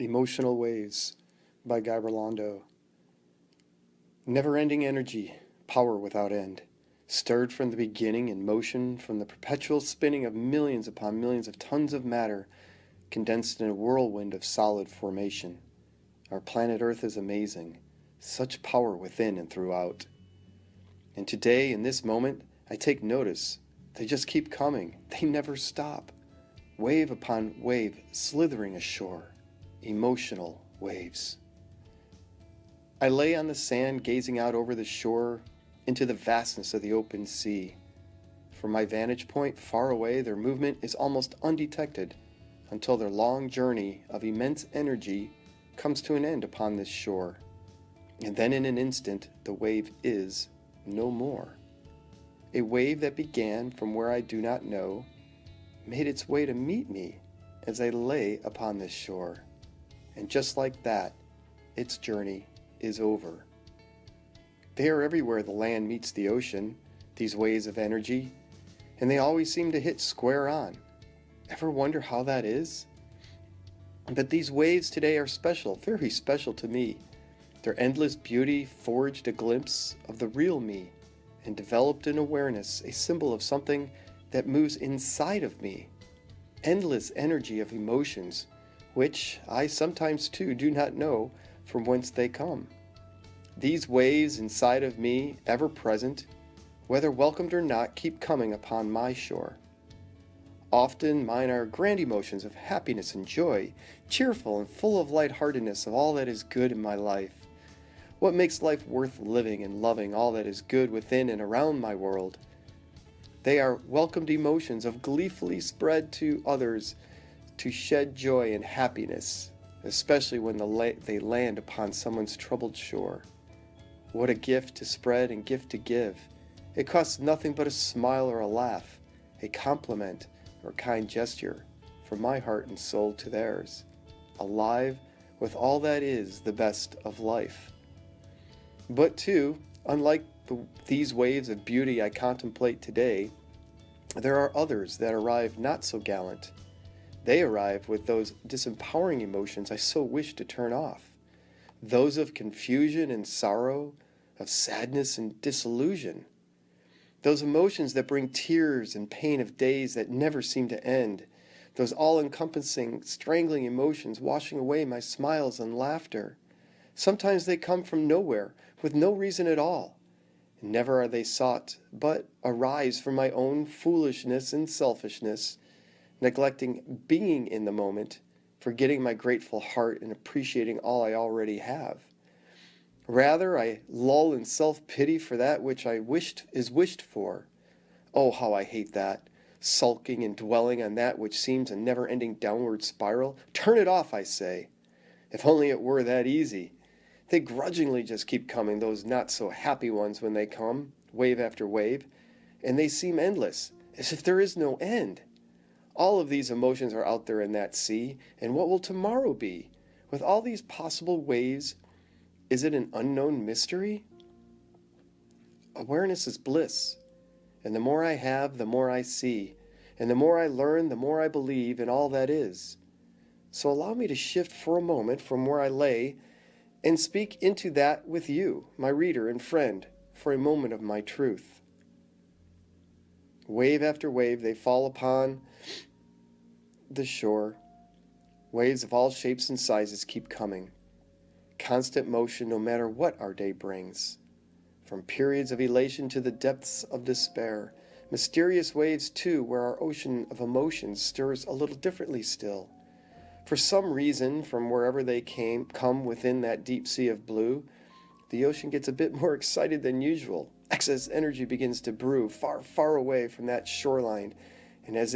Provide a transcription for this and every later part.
Emotional Waves by Guy Rolando. Never-ending energy, power without end, stirred from the beginning in motion from the perpetual spinning of millions upon millions of tons of matter, condensed in a whirlwind of solid formation. Our planet Earth is amazing, such power within and throughout. And today, in this moment, I take notice. They just keep coming. They never stop. Wave upon wave slithering ashore. Emotional waves. I lay on the sand gazing out over the shore into the vastness of the open sea. From my vantage point far away, their movement is almost undetected until their long journey of immense energy comes to an end upon this shore. And then in an instant, the wave is no more. A wave that began from where I do not know made its way to meet me as I lay upon this shore. And just like that, its journey is over. They are everywhere the land meets the ocean, these waves of energy, and they always seem to hit square on. Ever wonder how that is? But these waves today are special, very special to me. Their endless beauty forged a glimpse of the real me and developed an awareness, a symbol of something that moves inside of me. Endless energy of emotions, which I sometimes too do not know from whence they come. These waves inside of me, ever present, whether welcomed or not, keep coming upon my shore. Often mine are grand emotions of happiness and joy, cheerful and full of lightheartedness of all that is good in my life. What makes life worth living and loving all that is good within and around my world. They are welcomed emotions of gleefully spread to others to shed joy and happiness, especially when they land upon someone's troubled shore. What a gift to spread and gift to give. It costs nothing but a smile or a laugh, a compliment or kind gesture from my heart and soul to theirs, alive with all that is the best of life. But too, unlike these waves of beauty I contemplate today, there are others that arrive not so gallant. They arrive with those disempowering emotions I so wish to turn off. Those of confusion and sorrow, of sadness and disillusion. Those emotions that bring tears and pain of days that never seem to end. Those all-encompassing, strangling emotions washing away my smiles and laughter. Sometimes they come from nowhere, with no reason at all. And never are they sought, but arise from my own foolishness and selfishness, neglecting being in the moment, forgetting my grateful heart and appreciating all I already have. Rather, I lull in self-pity for that which I is wished for. Oh, how I hate that, sulking and dwelling on that which seems a never-ending downward spiral. Turn it off, I say. If only it were that easy. They grudgingly just keep coming, those not-so-happy ones when they come, wave after wave, and they seem endless, as if there is no end. All of these emotions are out there in that sea, and what will tomorrow be? With all these possible waves, is it an unknown mystery? Awareness is bliss, and the more I have, the more I see, and the more I learn, the more I believe in all that is. So allow me to shift for a moment from where I lay and speak into that with you, my reader and friend, for a moment of my truth. Wave after wave, they fall upon the shore. Waves of all shapes and sizes keep coming. Constant motion no matter what our day brings. From periods of elation to the depths of despair. Mysterious waves too, where our ocean of emotions stirs a little differently still. For some reason, from wherever they come within that deep sea of blue, the ocean gets a bit more excited than usual. Excess energy begins to brew far, far away from that shoreline. And as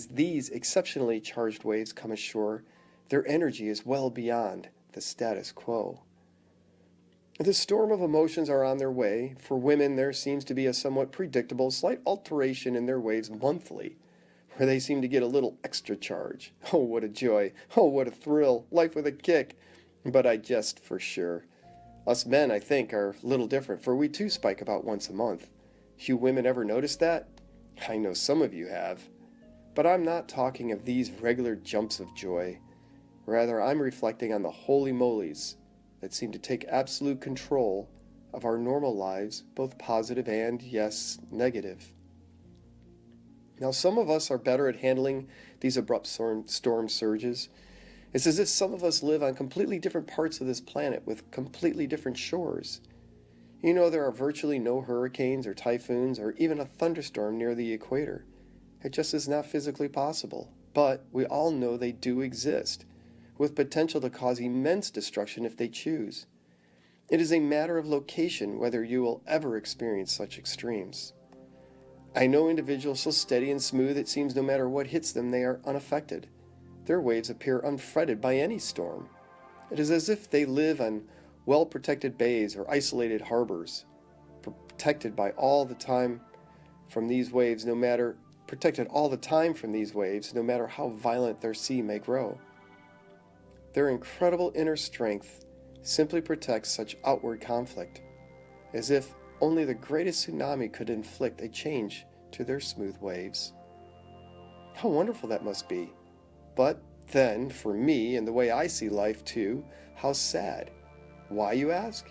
these exceptionally charged waves come ashore, their energy is well beyond the status quo. The storm of emotions are on their way. For women, there seems to be a somewhat predictable slight alteration in their waves monthly, where they seem to get a little extra charge. Oh, what a joy. Oh, what a thrill. Life with a kick. But I jest for sure. Us men, I think, are a little different, for we too spike about once a month. You women ever notice that? I know some of you have. But I'm not talking of these regular jumps of joy. Rather, I'm reflecting on the holy molies that seem to take absolute control of our normal lives, both positive and, yes, negative. Now, some of us are better at handling these abrupt storm surges. It's as if some of us live on completely different parts of this planet with completely different shores. You know, there are virtually no hurricanes or typhoons or even a thunderstorm near the equator. It just is not physically possible. But we all know they do exist, with potential to cause immense destruction if they choose. It is a matter of location whether you will ever experience such extremes. I know individuals so steady and smooth it seems no matter what hits them they are unaffected. Their waves appear unfretted by any storm. It is as if they live on well-protected bays or isolated harbors, protected all the time from these waves, no matter how violent their sea may grow. Their incredible inner strength simply protects such outward conflict, as if only the greatest tsunami could inflict a change to their smooth waves. How wonderful that must be. But then, for me, and the way I see life too, how sad. Why, you ask?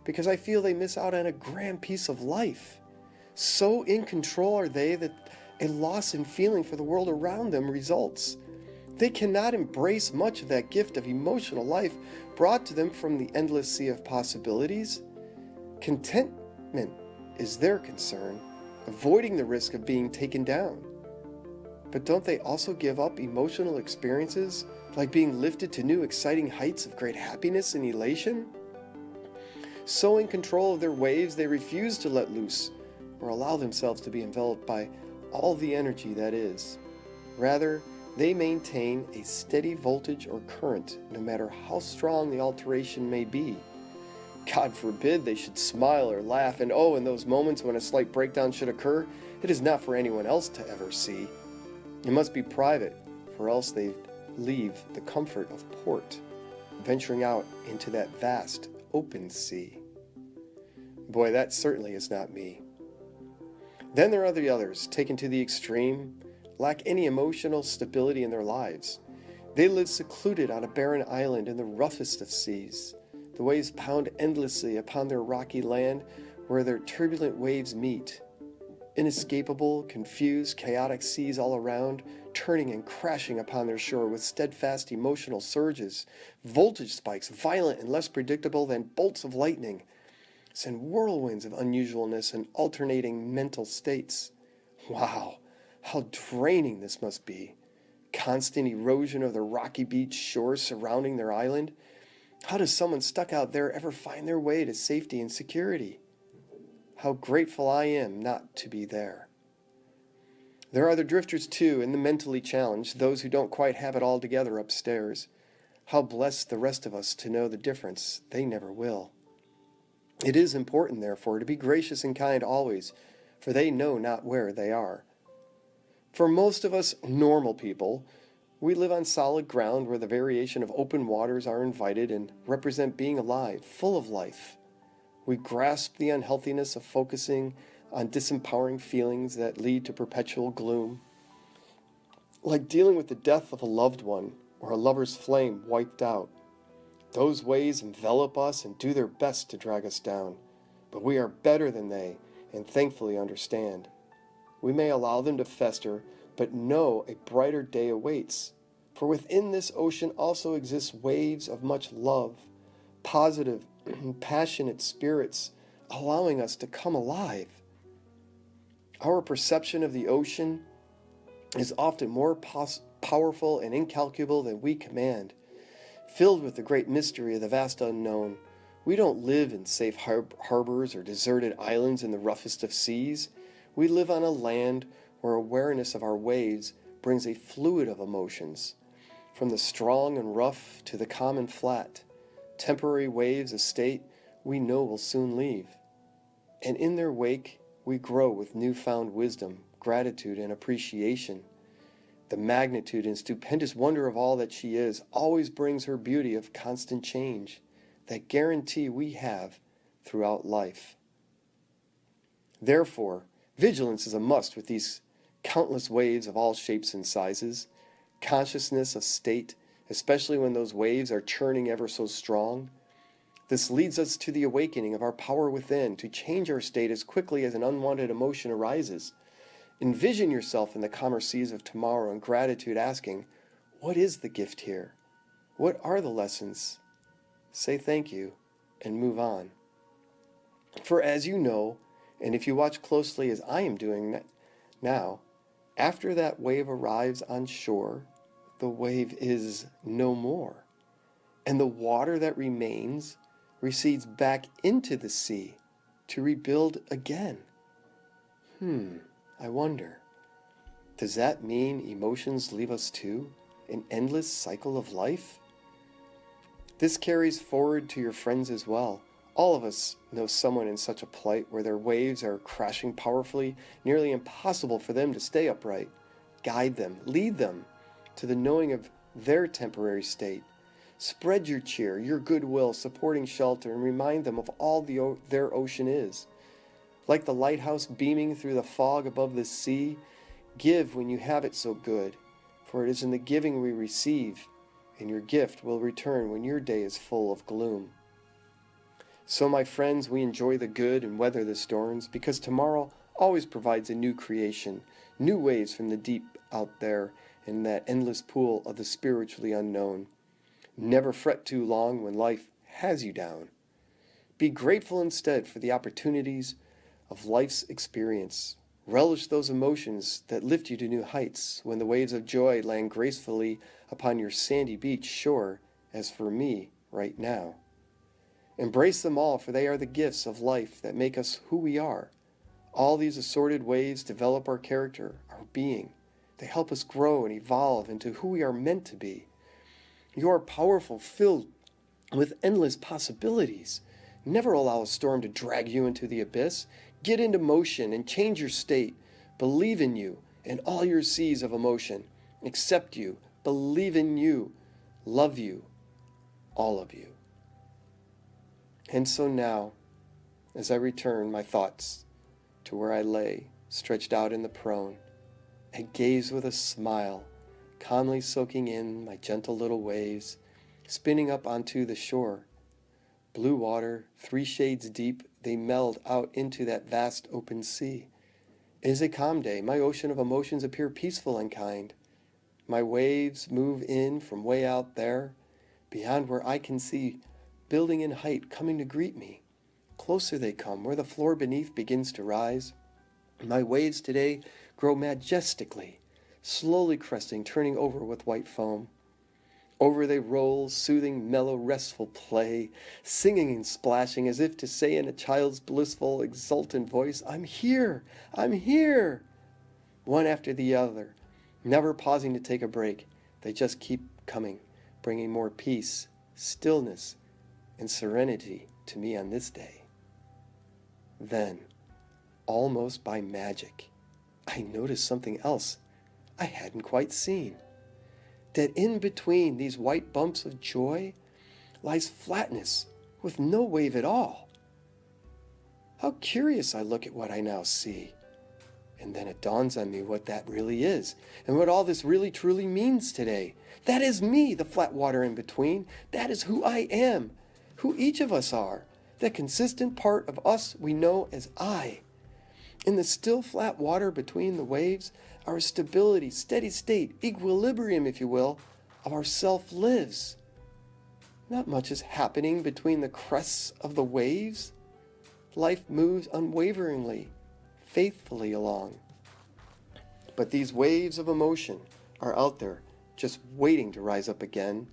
Because I feel they miss out on a grand piece of life. So in control are they that a loss in feeling for the world around them results. They cannot embrace much of that gift of emotional life brought to them from the endless sea of possibilities. Contentment is their concern, avoiding the risk of being taken down. But don't they also give up emotional experiences, like being lifted to new exciting heights of great happiness and elation? So in control of their waves, they refuse to let loose or allow themselves to be enveloped by all the energy that is. Rather, they maintain a steady voltage or current, no matter how strong the alteration may be. God forbid they should smile or laugh, and in those moments when a slight breakdown should occur, it is not for anyone else to ever see. It must be private, or else they leave the comfort of port, venturing out into that vast, open sea. Boy, that certainly is not me. Then there are the others, taken to the extreme, lack any emotional stability in their lives. They live secluded on a barren island in the roughest of seas. The waves pound endlessly upon their rocky land where their turbulent waves meet. Inescapable, confused, chaotic seas all around, turning and crashing upon their shore with steadfast emotional surges, voltage spikes violent and less predictable than bolts of lightning, send whirlwinds of unusualness and alternating mental states. Wow, how draining this must be. Constant erosion of the rocky beach shores surrounding their island. How does someone stuck out there ever find their way to safety and security? How grateful I am not to be there. There are the drifters too, and the mentally challenged, those who don't quite have it all together upstairs. How blessed the rest of us to know the difference they never will. It is important, therefore, to be gracious and kind always, for they know not where they are. For most of us normal people, we live on solid ground where the variation of open waters are invited and represent being alive, full of life. We grasp the unhealthiness of focusing on disempowering feelings that lead to perpetual gloom, like dealing with the death of a loved one or a lover's flame wiped out. Those ways envelop us and do their best to drag us down, but we are better than they and thankfully understand. We may allow them to fester, but know a brighter day awaits, for within this ocean also exists waves of much love, positive, passionate spirits allowing us to come alive. Our perception of the ocean is often more powerful and incalculable than we command. Filled with the great mystery of the vast unknown, we don't live in safe harbors or deserted islands in the roughest of seas. We live on a land where awareness of our waves brings a fluid of emotions, from the strong and rough to the calm and flat. Temporary waves, a state we know will soon leave. And in their wake, we grow with newfound wisdom, gratitude, and appreciation. The magnitude and stupendous wonder of all that she is always brings her beauty of constant change, that guarantee we have throughout life. Therefore, vigilance is a must with these countless waves of all shapes and sizes. Consciousness of state especially when those waves are churning ever so strong. This leads us to the awakening of our power within to change our state as quickly as an unwanted emotion arises. Envision yourself in the calmer seas of tomorrow in gratitude, asking, what is the gift here? What are the lessons? Say thank you and move on. For as you know, and if you watch closely as I am doing now, after that wave arrives on shore, the wave is no more. And the water that remains recedes back into the sea to rebuild again. I wonder, does that mean emotions leave us too? An endless cycle of life? This carries forward to your friends as well. All of us know someone in such a plight where their waves are crashing powerfully, nearly impossible for them to stay upright. Guide them, lead them to the knowing of their temporary state. Spread your cheer, your goodwill, supporting shelter, and remind them of all their ocean is. Like the lighthouse beaming through the fog above the sea, give when you have it so good, for it is in the giving we receive, and your gift will return when your day is full of gloom. So, my friends, we enjoy the good and weather the storms, because tomorrow always provides a new creation, new waves from the deep out there in that endless pool of the spiritually unknown. Never fret too long when life has you down. Be grateful instead for the opportunities of life's experience. Relish those emotions that lift you to new heights when the waves of joy land gracefully upon your sandy beach shore, as for me right now. Embrace them all, for they are the gifts of life that make us who we are. All these assorted waves develop our character, our being. They help us grow and evolve into who we are meant to be. You are powerful, filled with endless possibilities. Never allow a storm to drag you into the abyss. Get into motion and change your state. Believe in you and all your seas of emotion. Accept you, believe in you, love you, all of you. And so now, as I return my thoughts to where I lay, stretched out in the prone, I gaze with a smile, calmly soaking in my gentle little waves, spinning up onto the shore. Blue water, 3 shades deep, they meld out into that vast open sea. It is a calm day. My ocean of emotions appear peaceful and kind. My waves move in from way out there, beyond where I can see, building in height, coming to greet me. Closer they come, where the floor beneath begins to rise. My waves today grow majestically, slowly cresting, turning over with white foam. Over they roll, soothing, mellow, restful play, singing and splashing as if to say in a child's blissful, exultant voice, I'm here, I'm here. One after the other, never pausing to take a break, they just keep coming, bringing more peace, stillness, and serenity to me on this day. Then, almost by magic, I noticed something else I hadn't quite seen. That in between these white bumps of joy lies flatness with no wave at all. How curious I look at what I now see. And then it dawns on me what that really is, and what all this really truly means today. That is me, the flat water in between. That is who I am, who each of us are, that consistent part of us we know as I. In the still flat water between the waves, our stability, steady state, equilibrium, if you will, of our self lives. Not much is happening between the crests of the waves. Life moves unwaveringly, faithfully along. But these waves of emotion are out there, just waiting to rise up again.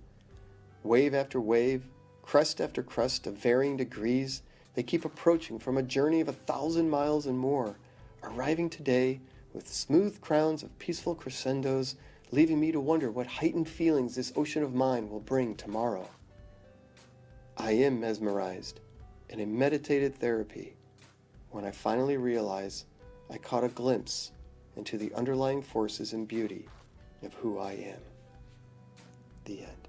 Wave after wave, crest after crest of varying degrees, they keep approaching from a journey of 1,000 miles and more, arriving today with smooth crowns of peaceful crescendos, leaving me to wonder what heightened feelings this ocean of mine will bring tomorrow. I am mesmerized in a meditated therapy when I finally realize I caught a glimpse into the underlying forces and beauty of who I am. The end.